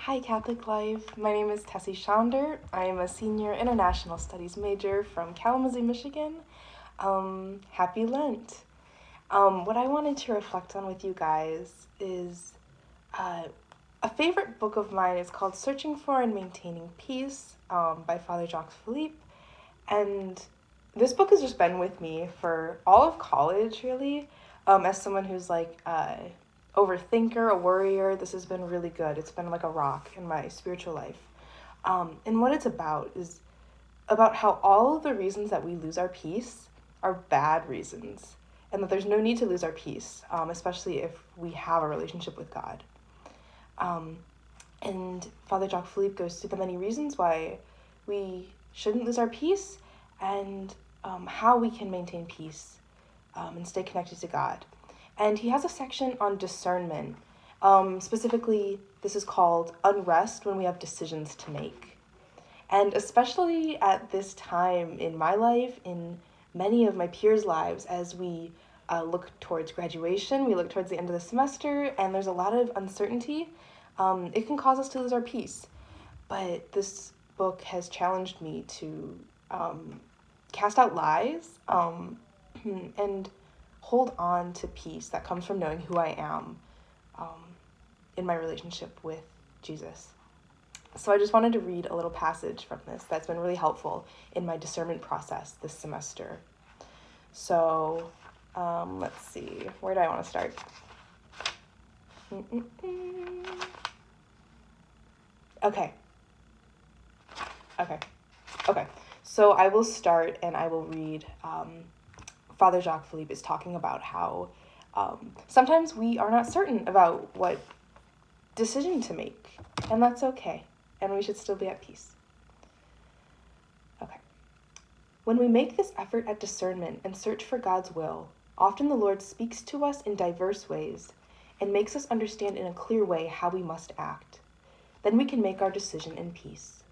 Hi, Catholic Life. My name is Tessie Schonder. I am a senior international studies major from Kalamazoo, Michigan. Happy Lent. What I wanted to reflect on with you guys is a favorite book of mine is called Searching for and Maintaining Peace by Father Jacques Philippe. And this book has just been with me for all of college, really. As someone who's like overthinker, a worrier, this has been really good. It's been like a rock in my spiritual life. And what it's about is about how all of the reasons that we lose our peace are bad reasons, and that there's no need to lose our peace, especially if we have a relationship with God. And Father Jacques Philippe goes through the many reasons why we shouldn't lose our peace and how we can maintain peace and stay connected to God. And he has a section on discernment. Specifically, this is called unrest when we have decisions to make. And especially at this time in my life, in many of my peers' lives, as we look towards graduation, we look towards the end of the semester, and there's a lot of uncertainty, it can cause us to lose our peace. But this book has challenged me to cast out lies and hold on to peace that comes from knowing who I am in my relationship with Jesus. So I just wanted to read a little passage from this that's been really helpful in my discernment process this semester. So let's see, where do I want to start? Okay. So I will start and I will read. Father Jacques Philippe is talking about how sometimes we are not certain about what decision to make, and that's okay, and we should still be at peace. Okay. When we make this effort at discernment and search for God's will, often the Lord speaks to us in diverse ways and makes us understand in a clear way how we must act. Then we can make our decision in peace.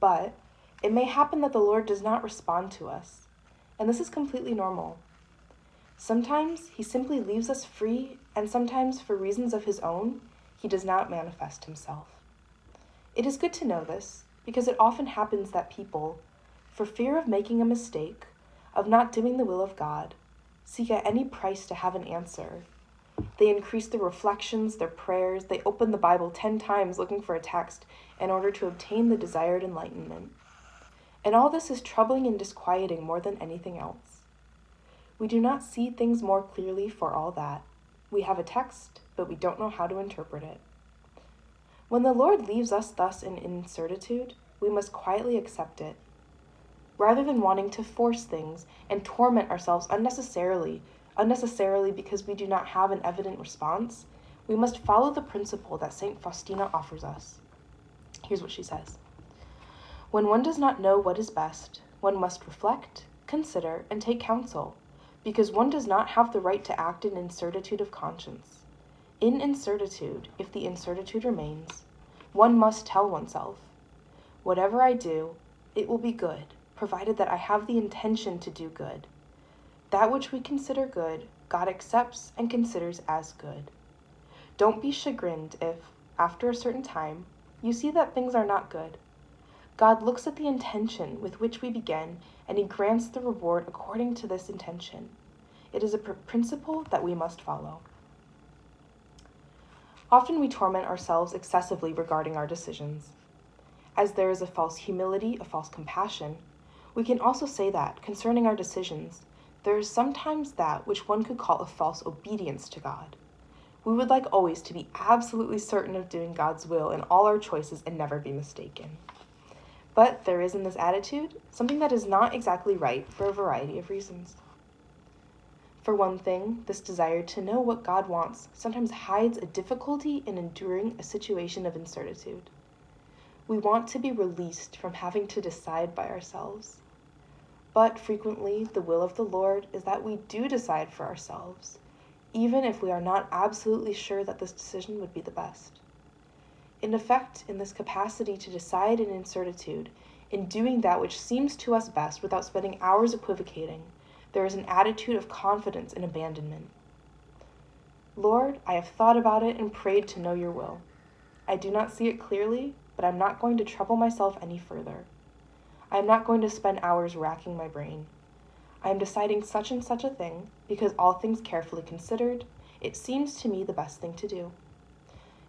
But it may happen that the Lord does not respond to us, and this is completely normal. Sometimes he simply leaves us free, and sometimes, for reasons of his own, he does not manifest himself. It is good to know this, because it often happens that people, for fear of making a mistake, of not doing the will of God, seek at any price to have an answer. They increase their reflections, their prayers, they open the Bible 10 times looking for a text in order to obtain the desired enlightenment. And all this is troubling and disquieting more than anything else. We do not see things more clearly for all that. We have a text, but we don't know how to interpret it. When the Lord leaves us thus in incertitude, we must quietly accept it. Rather than wanting to force things and torment ourselves unnecessarily because we do not have an evident response, we must follow the principle that St. Faustina offers us. Here's what she says. When one does not know what is best, one must reflect, consider, and take counsel, because one does not have the right to act in incertitude of conscience. In incertitude, if the incertitude remains, one must tell oneself, whatever I do, it will be good, provided that I have the intention to do good. That which we consider good, God accepts and considers as good. Don't be chagrined if, after a certain time, you see that things are not good. God looks at the intention with which we begin, and he grants the reward according to this intention. It is a principle that we must follow. Often we torment ourselves excessively regarding our decisions. As there is a false humility, a false compassion, we can also say that, concerning our decisions, there is sometimes that which one could call a false obedience to God. We would like always to be absolutely certain of doing God's will in all our choices and never be mistaken. But there is in this attitude something that is not exactly right for a variety of reasons. For one thing, this desire to know what God wants sometimes hides a difficulty in enduring a situation of incertitude. We want to be released from having to decide by ourselves. But frequently, the will of the Lord is that we do decide for ourselves, even if we are not absolutely sure that this decision would be the best. In effect, in this capacity to decide in incertitude, in doing that which seems to us best without spending hours equivocating, there is an attitude of confidence and abandonment. Lord, I have thought about it and prayed to know your will. I do not see it clearly, but I'm not going to trouble myself any further. I am not going to spend hours racking my brain. I am deciding such and such a thing because, all things carefully considered, it seems to me the best thing to do.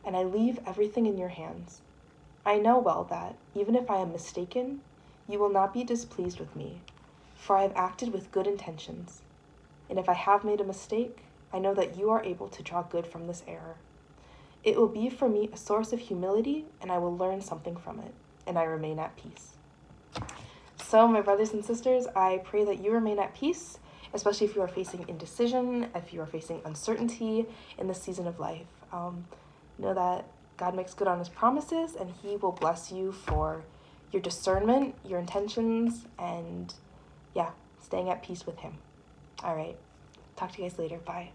And I leave everything in your hands. I know well that, even if I am mistaken, you will not be displeased with me, for I have acted with good intentions. And if I have made a mistake, I know that you are able to draw good from this error. It will be for me a source of humility, and I will learn something from it, and I remain at peace. So, my brothers and sisters, I pray that you remain at peace, especially if you are facing indecision, if you are facing uncertainty in this season of life. Know that God makes good on his promises, and he will bless you for your discernment, your intentions, and staying at peace with him. All right. Talk to you guys later. Bye.